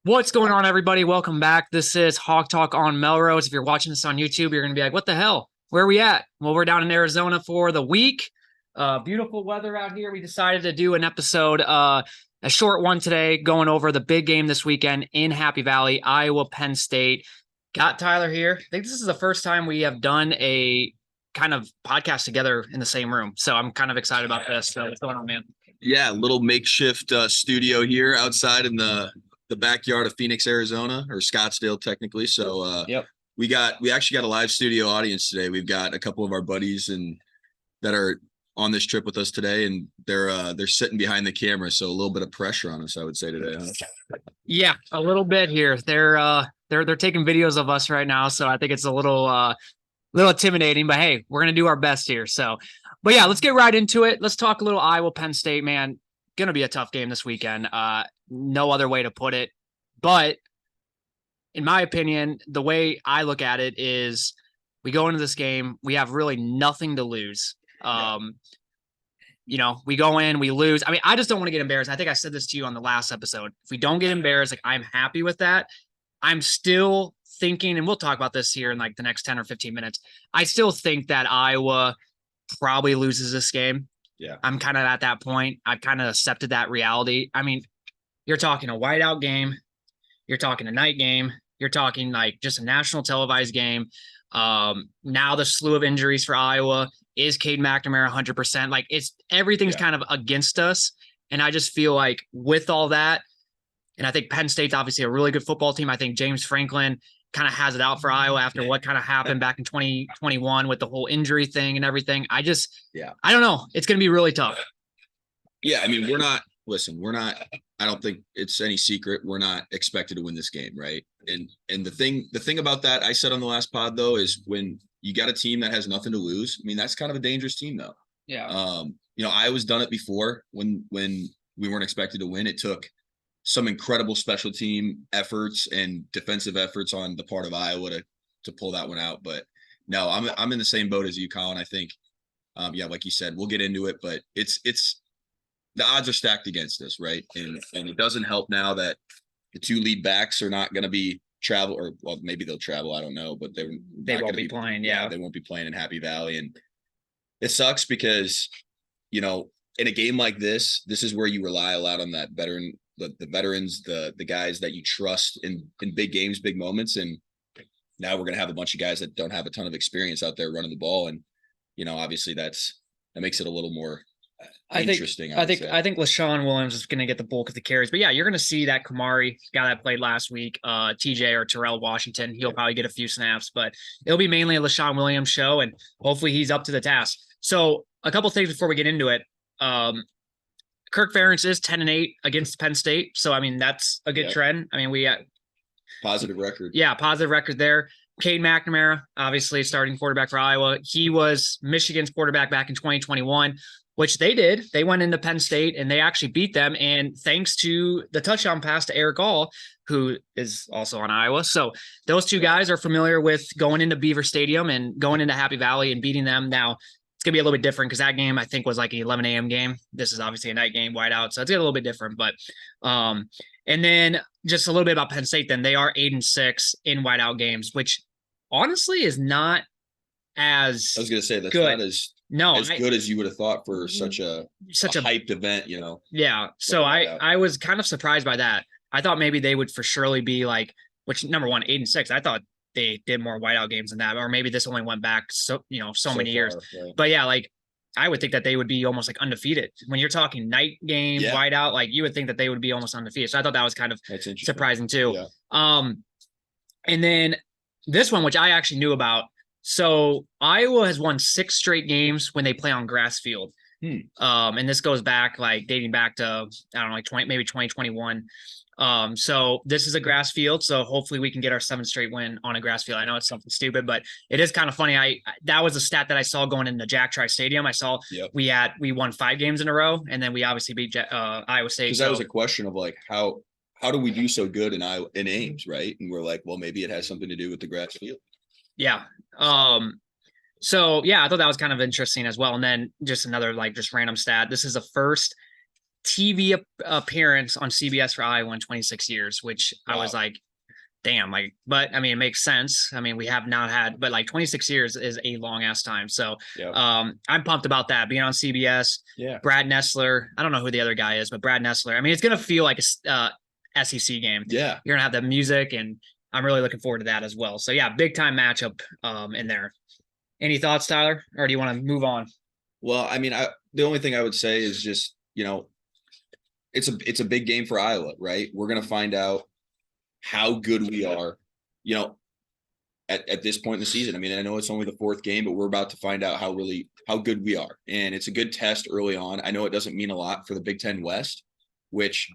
What's going on, everybody? Welcome back. This is Hawk Talk on Melrose. If you're watching this on YouTube, you're going to be like, what the hell? Where are we at? Well, we're down in Arizona for the week. Beautiful weather out here. We decided to do an episode, a short one today, going over the big game this weekend in Happy Valley, Iowa, Penn State. Got Tyler here. I think this is the first time we have done a kind of podcast together in the same room. So I'm kind of excited about this. So what's going on, man? Yeah, little makeshift studio here outside in the backyard of Phoenix, Arizona, or Scottsdale technically. So Yep. we actually got a live studio audience today. We've got a couple of our buddies and that are on this trip with us today, and they're sitting behind the camera, so a little bit of pressure on us, I would say today. Huh? Yeah, a little bit here. They're taking videos of us right now, so I think it's a little intimidating, but hey, we're gonna do our best here. So, but yeah, let's get right into it. Let's talk a little Iowa Penn State, man. Gonna be a tough game this weekend. No other way to put it. But in my opinion, the way I look at it is we go into this game, we have really nothing to lose. We go in, we lose. I mean, I just don't want to get embarrassed. I think I said this to you on the last episode. If we don't get embarrassed, like I'm happy with that. I'm still thinking, and we'll talk about this here in like the next 10 or 15 minutes. I still think that Iowa probably loses this game. Yeah. I'm kind of at that point. I've kind of accepted that reality. I mean, you're talking a whiteout game. You're talking a night game. You're talking like just a national televised game. Now the slew of injuries for Iowa. Is Cade McNamara 100%? Like everything's kind of against us. And I just feel like with all that, and I think Penn State's obviously a really good football team. I think James Franklin kind of has it out for Iowa after what kind of happened back in 2021 with the whole injury thing and everything. I don't know. It's going to be really tough. Yeah. I mean, I don't think it's any secret. We're not expected to win this game. Right. And the thing about that I said on the last pod though, is when you got a team that has nothing to lose. I mean, that's kind of a dangerous team though. Yeah. Iowa's done it before when we weren't expected to win. It took some incredible special team efforts and defensive efforts on the part of Iowa to pull that one out. But no, I'm in the same boat as you, Collin. I think, like you said, we'll get into it, but it's the odds are stacked against us, right? And it doesn't help now that the two lead backs are not going to be travel, or well, maybe they'll travel. I don't know, but they won't be playing. Yeah, they won't be playing in Happy Valley, and it sucks because in a game like this is where you rely a lot on that veteran. The veterans, the guys that you trust in big games, big moments. And now we're going to have a bunch of guys that don't have a ton of experience out there running the ball. And, obviously that makes it a little more interesting. I think LaShawn Williams is going to get the bulk of the carries, but yeah, you're going to see that Kamari guy that played last week, TJ or Terrell Washington, he'll probably get a few snaps, but it'll be mainly a LaShawn Williams show. And hopefully he's up to the task. So a couple things before we get into it. Kirk Ferentz is 10-8 against Penn State. So, I mean, that's a good trend. I mean, we positive record. Yeah, positive record there. Cade McNamara, obviously starting quarterback for Iowa. He was Michigan's quarterback back in 2021, which they did. They went into Penn State and they actually beat them. And thanks to the touchdown pass to Eric All, who is also on Iowa. So those two guys are familiar with going into Beaver Stadium and going into Happy Valley and beating them. Now, it's going to be a little bit different because that game, I think, was like an 11 a.m. game. This is obviously a night game, whiteout. So it's a little bit different. But and then just a little bit about Penn State, then they are 8-6 in whiteout games, which honestly is not as I was going to say that's good. Not as good as you would have thought for such a hyped event, Yeah. So I was kind of surprised by that. I thought maybe they would for surely be like, which number one, 8-6. I thought they did more whiteout games than that, or maybe this only went back so many years. Right. But yeah, like I would think that they would be almost like undefeated when you're talking night game, whiteout. Like you would think that they would be almost undefeated. So I thought that was kind of surprising too. Yeah. And then this one, which I actually knew about. So Iowa has won 6 straight games when they play on grass field. And this goes back dating back to I don't know, maybe 2021. So this is a grass field. So hopefully we can get our 7th straight win on a grass field. I know it's something stupid, but it is kind of funny. That was a stat that I saw going into Jack Tri Stadium. I saw we won 5 games in a row, and then we obviously beat Iowa State. Because that was a question of like how do we do so good in Ames, right? And we're like, well, maybe it has something to do with the grass field. Yeah. So yeah, I thought that was kind of interesting as well. And then just another just random stat. This is the first TV appearance on CBS for Iowa in 26 years, which I was like, damn, like, but I mean, it makes sense. I mean, we have not had, but like 26 years is a long ass time. So, I'm pumped about that being on CBS. Yeah. Brad Nessler. I don't know who the other guy is, but Brad Nessler. I mean, it's going to feel like a SEC game. Yeah. You're going to have the music, and I'm really looking forward to that as well. So yeah, big time matchup in there. Any thoughts, Tyler, or do you want to move on? Well, I mean, the only thing I would say is just, it's a big game for Iowa, right? We're going to find out how good we are, at this point in the season. I mean, I know it's only the 4th game, but we're about to find out how good we are. And it's a good test early on. I know it doesn't mean a lot for the Big Ten West, which,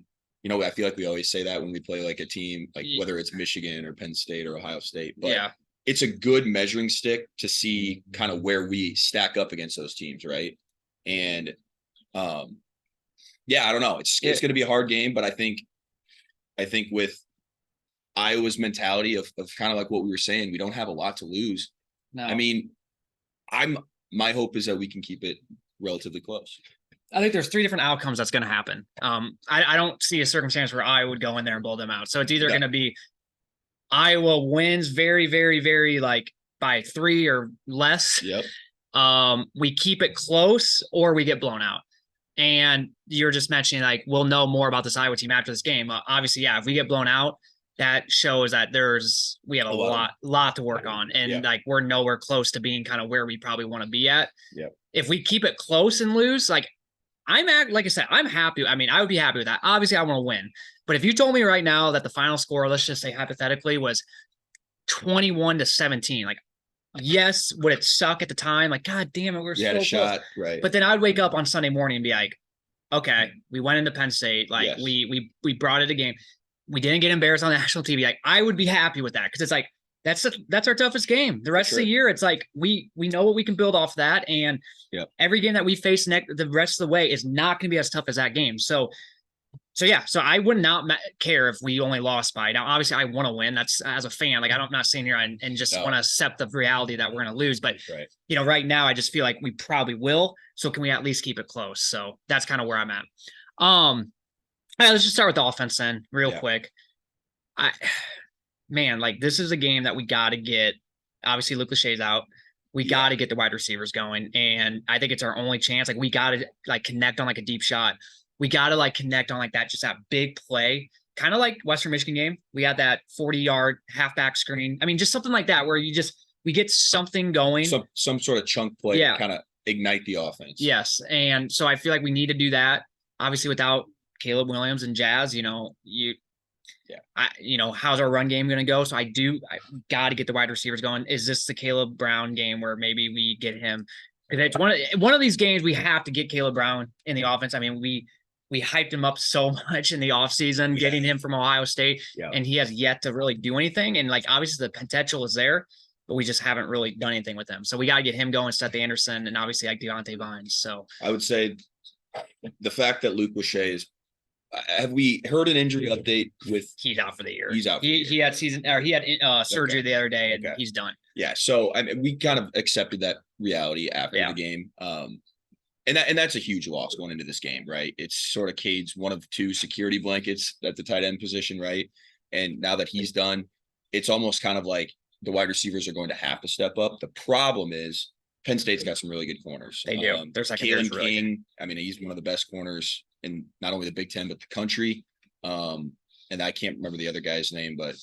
I feel like we always say that when we play like a team, like whether it's Michigan or Penn State or Ohio State, but it's a good measuring stick to see kind of where we stack up against those teams. Right. And, I don't know. It's going to be a hard game, but I think with Iowa's mentality of kind of like what we were saying, we don't have a lot to lose. No. I mean, my hope is that we can keep it relatively close. I think there's 3 different outcomes that's going to happen. I don't see a circumstance where Iowa would go in there and blow them out. So it's either going to be Iowa wins very, very, very like by 3 or less. Yep. We keep it close or we get blown out. And you're just mentioning like, we'll know more about this Iowa team after this game. Obviously, if we get blown out, that shows that we have a lot to work on. And like, we're nowhere close to being kind of where we probably want to be at. Yep. If we keep it close and lose, like like I said, I'm happy. I mean, I would be happy with that. Obviously I want to win, but if you told me right now that the final score, let's just say hypothetically, was 21-17, like, yes, would it suck at the time? Like, God damn it, we're so close. Shot, right? But then I'd wake up on Sunday morning and be like, okay, we went into Penn State, like we brought it a game. We didn't get embarrassed on national TV. Like, I would be happy with that because it's like that's our toughest game. The rest of the year, it's like we know what we can build off that, and every game that we face the rest of the way is not going to be as tough as that game. So I would not care if we only lost by. Now, obviously, I want to win. That's as a fan. Like, I'm not sitting here and just want to accept the reality that we're going to lose. But right now, I just feel like we probably will. So can we at least keep it close? So that's kind of where I'm at. All right, let's just start with the offense then, real quick. Like, this is a game that we got to get. Obviously, Luke Lachey's out. We got to get the wide receivers going, and I think it's our only chance. Like, we got to like connect on like a deep shot. We got to like connect on like that, just that big play, kind of like Western Michigan game. We had that 40-yard halfback screen. I mean, just something like that where we get something going, some sort of chunk play, to kind of ignite the offense. Yes, and so I feel like we need to do that. Obviously, without Caleb Williams and Jazz, how's our run game going to go? So I got to get the wide receivers going. Is this the Caleb Brown game where maybe we get him? Because it's one of these games we have to get Caleb Brown in the offense. I mean, we hyped him up so much in the offseason, getting him from Ohio State, and he has yet to really do anything. And like, obviously the potential is there, but we just haven't really done anything with him. So we got to get him going, Seth Anderson, and obviously like Deontay Vines. So I would say the fact that Luke Lachey is. Have we heard an injury update with? He's out for the year. He's out. He had surgery the other day, and he's done. Yeah. So I mean, we kind of accepted that reality after the game. And that's a huge loss going into this game, right? It's sort of Cade's one of 2 security blankets at the tight end position, right? And now that he's done, it's almost kind of like the wide receivers are going to have to step up. The problem is Penn State's got some really good corners. They do. There's like Collin King. I mean, he's one of the best corners in not only the Big Ten but the country. And I can't remember the other guy's name, but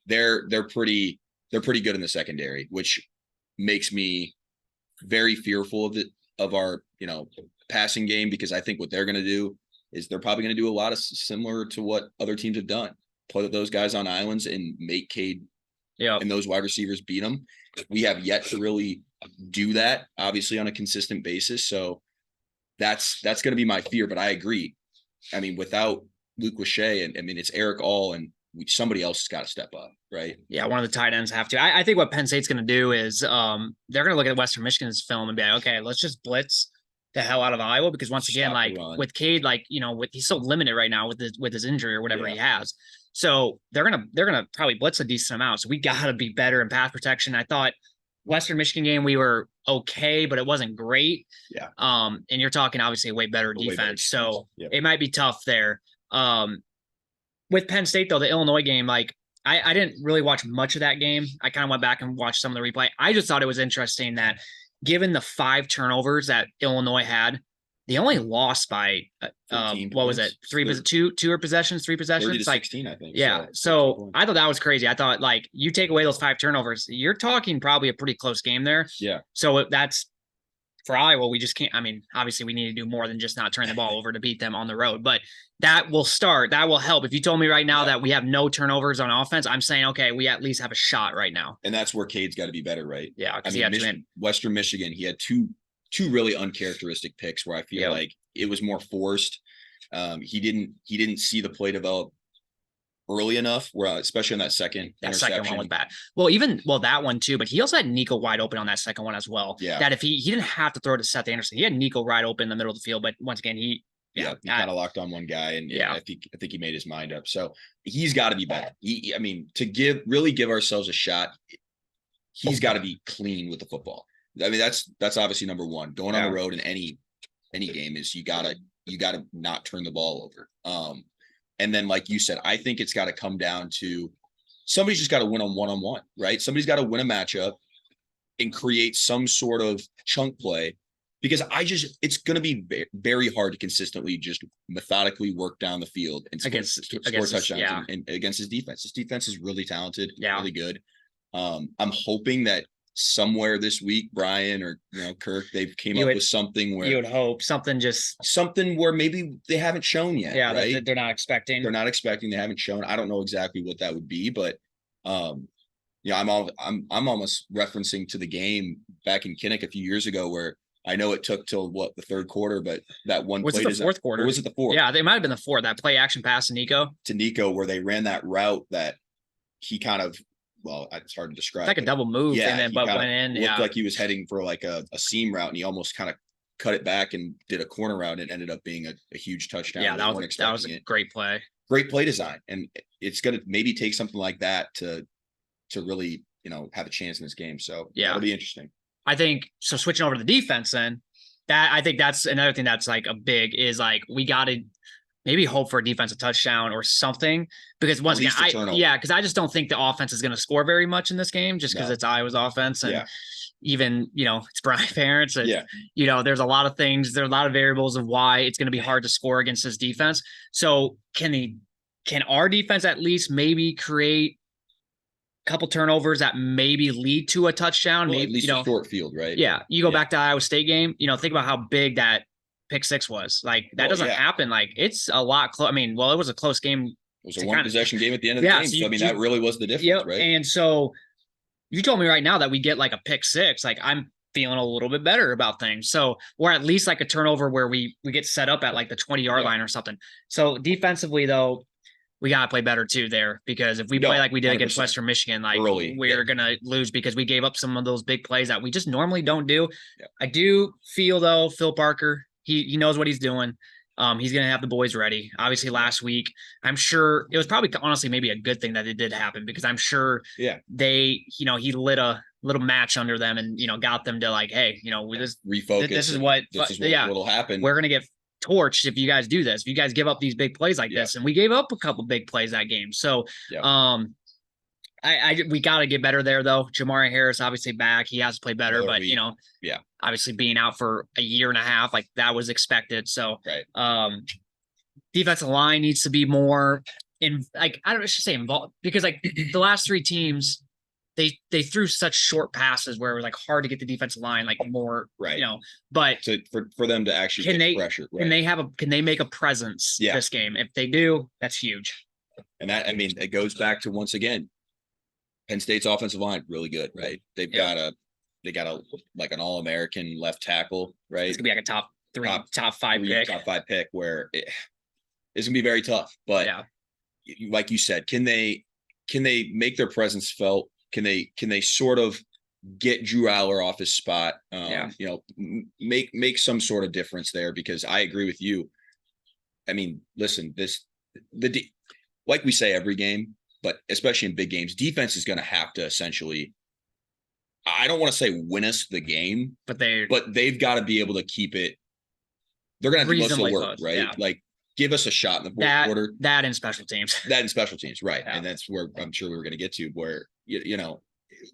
they're pretty good in the secondary, which makes me very fearful of our passing game, because I think what they're going to do is they're probably going to do a lot of similar to what other teams have done. Put those guys on islands and make Cade and those wide receivers beat them. We have yet to really do that, obviously, on a consistent basis. So that's going to be my fear. But I agree. I mean, without Luke Lachey, and I mean, it's Eric All, and somebody else has got to step up, right? Yeah, one of the tight ends have to. I think what Penn State's going to do is they're going to look at Western Michigan's film and be like, okay, let's just blitz the hell out of Iowa, because once again, like with Cade, like he's so limited right now with his injury or whatever he has. So they're gonna probably blitz a decent amount. So we got to be better in pass protection. I thought Western Michigan game, we were okay, but it wasn't great. Yeah. And you're talking obviously a way better defense. So it might be tough there. With Penn State, though, the Illinois game, like I didn't really watch much of that game. I kind of went back and watched some of the replay. I just thought it was interesting that given the 5 turnovers that Illinois had, they only lost by what was it? 2 possessions, 3 possessions, 30 to 16, I think. Yeah. So I thought that was crazy. I thought like you take away those 5 turnovers, you're talking probably a pretty close game there. Yeah. So that's for Iowa. We just can't. I mean, obviously we need to do more than just not turn the ball over to beat them on the road, but that will help. If you told me right now that we have no turnovers on offense, I'm saying, okay, we at least have a shot right now. And that's where Cade's got to be better, right? Yeah. I mean, Western Michigan, he had two really uncharacteristic picks where I feel like it was more forced. He didn't see the play develop early enough, where especially in that second one was bad. That one too, but he also had Nico wide open on that second one as well. Yeah. That if he didn't have to throw to Seth Anderson, he had Nico wide open in the middle of the field. But once again, he kind of locked on one guy, and I think he made his mind up. So he's got to be better. To give ourselves a shot, he's got to be clean with the football. I mean, that's obviously number one. Going on the road in any game is you gotta not turn the ball over. And then, like you said, I think it's got to come down to somebody's just got to win on one-on-one, right? Somebody's got to win a matchup and create some sort of chunk play, because it's going to be very hard to consistently just methodically work down the field and score touchdowns and against his defense. His defense is really talented, really good. I'm hoping that somewhere this week, Brian or Kirk, they've came up with something where you would hope something where maybe they haven't shown yet. Yeah, right? They're not expecting. They haven't shown. I don't know exactly what that would be, but I'm almost referencing to the game back in Kinnick a few years ago where I know it took till the third quarter, but that one was it the fourth quarter? Or was it the fourth? Yeah, they might have been the fourth. That play action pass to Nico, where they ran that route that he kind of. Well, it's hard to describe. It's like a double move, and then went in. Looked like he was heading for like a seam route, and he almost kind of cut it back and did a corner route, and ended up being a huge touchdown. Yeah, that was a great play. Great play design, and it's going to maybe take something like that to really have a chance in this game. So it'll be interesting. I think so. Switching over to the defense, then I think that's another thing that's like a big is like we got to maybe hope for a defensive touchdown or something, because once again, because I just don't think the offense is going to score very much in this game, just because it's Iowa's offense, and even it's Brian Ferentz. There's a lot of things, there are a lot of variables of why it's going to be hard to score against this defense. So can our defense at least maybe create a couple turnovers that maybe lead to a touchdown? Well, maybe at least a short field, right? Yeah, you go back to the Iowa State game. Think about how big that pick 6 was. Like that doesn't happen. Like it's a lot close. I mean, it was a close game. It was a one possession game at the end of the game. So that really was the difference, right? And so you told me right now that we get like a pick 6. Like I'm feeling a little bit better about things. So, or at least like a turnover where we get set up at like the 20-yard line or something. So defensively though, we got to play better too there, because if we play like we did against Western Michigan, like we're going to lose because we gave up some of those big plays that we just normally don't do. Yeah. I do feel though, Phil Parker, he knows what he's doing. He's going to have the boys ready. Obviously last week, I'm sure it was probably honestly maybe a good thing that it did happen, because I'm sure they, he lit a little match under them and, got them to like, hey, we just refocus. This is what will happen. We're going to get torched if you guys do this. If you guys give up these big plays like this, and we gave up a couple big plays that game. So, we got to get better there though. Jamari Harris obviously back. He has to play better, but obviously being out for a year and a half, like that was expected. So, defensive line needs to be more involved, because like the last 3 teams, they threw such short passes where it was like hard to get the defensive line like more, but for them to actually get pressure, can they make a presence this game? If they do, that's huge. And that, I mean, it goes back to, once again, Penn State's offensive line, really good, right? They've got like an All-American left tackle, right? It's gonna be like a top 5 pick, where it's gonna be very tough. But like you said, can they make their presence felt? Can they sort of get Drew Aller off his spot? Make some sort of difference there, because I agree with you. I mean, listen, like we say every game, but especially in big games, defense is going to have to essentially I don't want to say win us the game, but they've got to be able to keep it. They're going to have to do most of the work, close, right? Yeah. Like give us a shot in the fourth quarter. That in special teams. That in special teams, right? Yeah. And that's where I'm sure we were going to get to, where you know,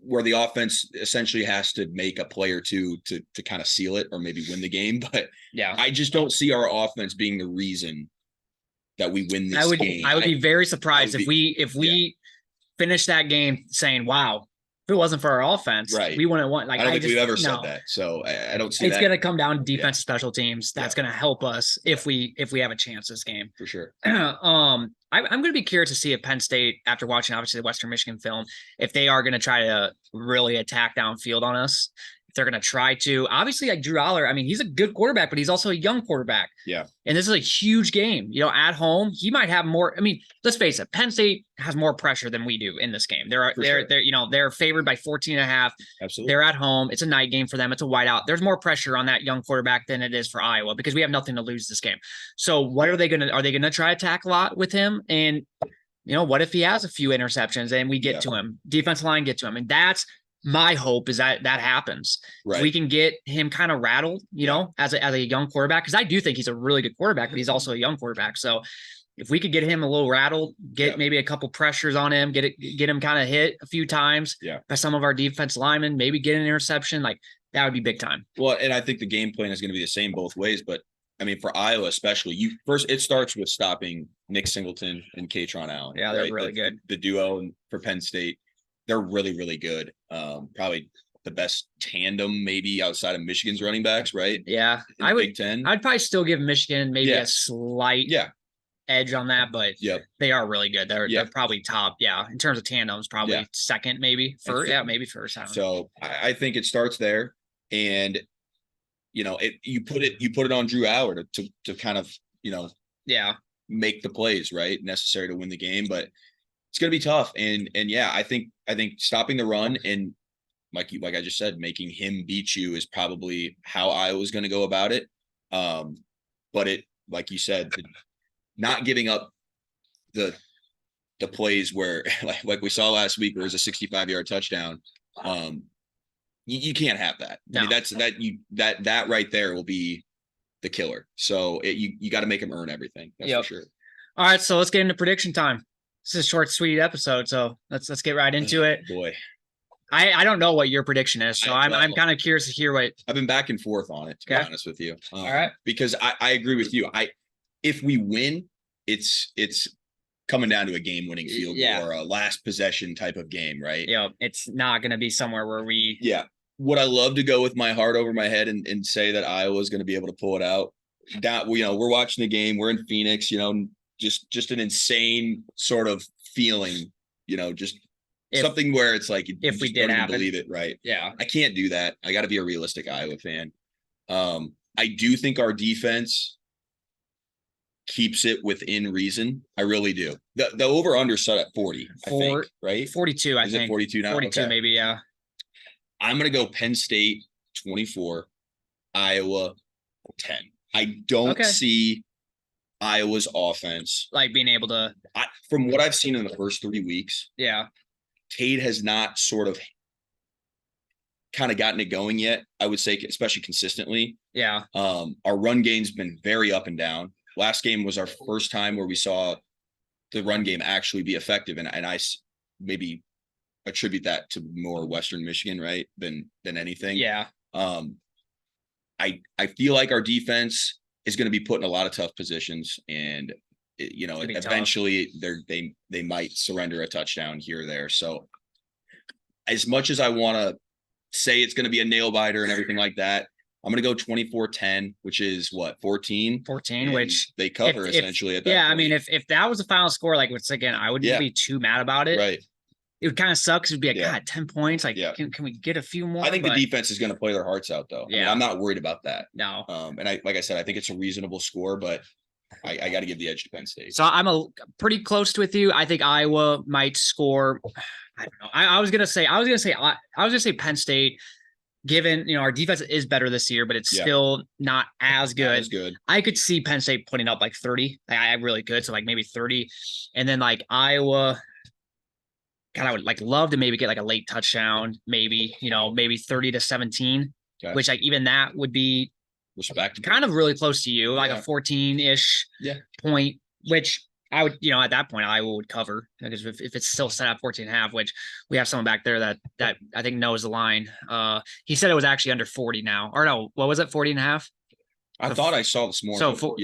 where the offense essentially has to make a play or two to kind of seal it or maybe win the game. But yeah, I just don't see our offense being the reason that we win this game. I would be very surprised if we finish that game saying, wow, if it wasn't for our offense, right, we wouldn't want. Like I don't think we've ever said that. So I don't see it's that. going to come down to defense, special teams. That's going to help us if we have a chance this game for sure. I'm going to be curious to see if Penn State, after watching obviously the Western Michigan film, if they are going to try to really attack downfield on us. They're going to try to, obviously, like Drew Aller. I mean, he's a good quarterback, but he's also a young quarterback. Yeah. And this is a huge game. You know, at home, he might have more. I mean, let's face it, Penn State has more pressure than we do in this game. They're favored by 14.5. Absolutely. They're at home. It's a night game for them. It's a whiteout. There's more pressure on that young quarterback than it is for Iowa because we have nothing to lose this game. So what are they going to try to attack a lot with him? And, you know, what if he has a few interceptions and we get to him, defensive line get to him? And that's my hope is that happens. Right. We can get him kind of rattled, you know, as a young quarterback, because I do think he's a really good quarterback, but he's also a young quarterback. So if we could get him a little rattled, get maybe a couple pressures on him, get him kind of hit a few times by some of our defense linemen, maybe get an interception, like that would be big time. Well, and I think the game plan is going to be the same both ways, but I mean, for Iowa especially, it starts with stopping Nick Singleton and Katron Allen. Yeah, they're really good. The duo for Penn State. They're really, really good. Probably the best tandem maybe outside of Michigan's running backs, right? Yeah. Big Ten. I'd probably still give Michigan maybe a slight edge on that, but they are really good. They're probably top. Yeah. In terms of tandems, probably second, maybe first. Yeah, maybe first. So I think it starts there. And you know, you put it on Drew Aller to kind of, you know, make the plays, right? Necessary to win the game. But it's going to be tough. And I think stopping the run and like I just said, making him beat you is probably how Iowa's going to go about it. But it, like you said, not giving up the plays where like we saw last week, where it was a 65-yard touchdown. You can't have that. No. I mean, that right there will be the killer. So you got to make him earn everything. That's for sure. All right. So let's get into prediction time. This is a short, sweet episode, so let's get right into it. Boy, I don't know what your prediction is, so I'm kind of curious to hear what. I've been back and forth on it, to be honest with you. All right, because I agree with you. If we win, it's coming down to a game-winning field goal or a last possession type of game, right? Yeah, it's not going to be somewhere where we. Yeah, would I love to go with my heart over my head and say that Iowa's going to be able to pull it out? That we're watching the game. We're in Phoenix, you know. Just an insane sort of feeling, you know, just something where it's like, if we did happen, believe it, right? Yeah. I can't do that. I got to be a realistic Iowa fan. I do think our defense keeps it within reason. I really do. The over under set at 40, I think, right? 42, I think. Is it 42 now? 42, maybe, yeah. I'm going to go Penn State 24, Iowa 10. I don't see Iowa's offense like being able to, from what I've seen in the first 3 weeks, Cade has not sort of kind of gotten it going yet, I would say, especially consistently. Our run game's been very up and down. Last game was our first time where we saw the run game actually be effective, and I maybe attribute that to more Western Michigan, right, than anything. I feel like our defense is going to be put in a lot of tough positions, and you know, eventually they might surrender a touchdown here or there. So as much as I want to say it's going to be a nail biter and everything like that, I'm going to go 24-10, which is what, 14, which they cover essentially at that point. I mean, if that was the final score, like once again, I wouldn't be too mad about it. Right. It would kind of suck because it'd be like, God, 10 points. Like, can we get a few more? I think the defense is going to play their hearts out, though. I mean, I'm not worried about that. No. And like I said, I think it's a reasonable score, but I got to give the edge to Penn State. So I'm pretty close with you. I think Iowa might score. I don't know. I was gonna say Penn State. Given, you know, our defense is better this year, but it's still not as good. I could see Penn State putting up like 30. I really could. So like maybe 30, and then like Iowa. God, I would like love to maybe get like a late touchdown, maybe, maybe 30-17, which like even that would be respectable, kind of really close to you, like a 14-ish point, which I would, at that point I would cover, because if it's still set at 14.5, which we have someone back there that I think knows the line. He said it was actually under 40 now, or no, what was it? 40.5. I thought I saw this morning. So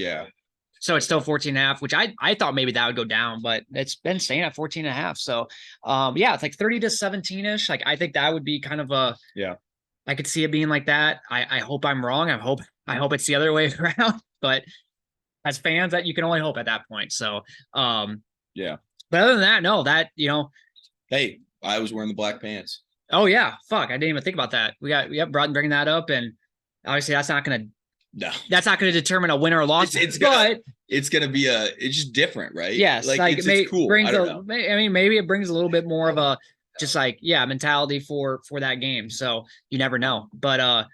so it's still 14.5, which I thought maybe that would go down, but it's been staying at 14.5. So it's like 30-17-ish. Like I think that would be kind of I could see it being like that. I hope I'm wrong. I hope it's the other way around, but as fans, that you can only hope at that point. So, But other than that, no, hey, I was wearing the black pants. Oh yeah. Fuck. I didn't even think about that. We got bringing that up. And obviously that's not going to determine a winner or loss. It's going to be it's just different, right? Yes. Like it's cool. I don't know. I mean, maybe it brings a little bit more of a, just like, mentality for that game. So you never know, but,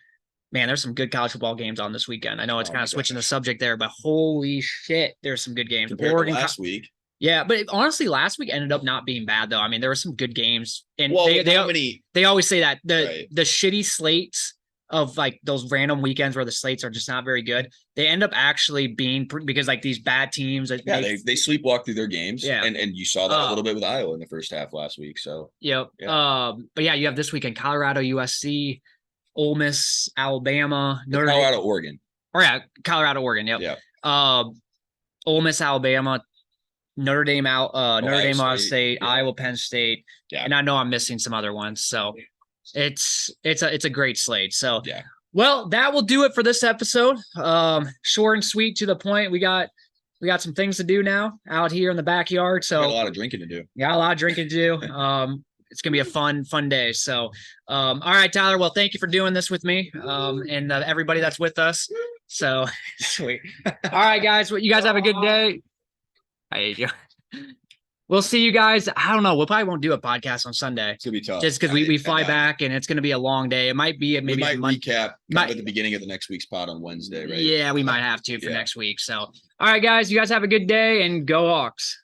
man, there's some good college football games on this weekend. I know it's kind of switching the subject there, but holy shit, there's some good games. Compared to last week. Yeah, but honestly, last week ended up not being bad though. I mean, there were some good games, and they always say that the shitty slates of like those random weekends where the slates are just not very good, they end up actually being because like these bad teams. They sleepwalk through their games. Yeah, and you saw that a little bit with Iowa in the first half last week. So but you have this weekend Colorado, USC. Ole Miss, Alabama, Colorado, Oregon. Colorado, Oregon. Yep. Yeah. Ole Miss, Alabama, Notre Dame, Ohio State, Iowa, Penn State. Yeah. And I know I'm missing some other ones. So it's a great slate. So well, that will do it for this episode. Short and sweet, to the point. We got some things to do now out here in the backyard. So got a lot of drinking to do. Yeah, a lot of drinking to do. It's going to be a fun day. So, all right, Tyler. Well, thank you for doing this with me and everybody that's with us. So sweet. All right, guys. Well, you guys have a good day. I hate you. We'll see you guys. I don't know. We probably won't do a podcast on Sunday. It's going to be tough. Just because we fly back and it's going to be a long day. It might be maybe we might recap at the beginning of the next week's pod on Wednesday, right? Yeah, we might have to for next week. So, all right, guys. You guys have a good day and go Hawks.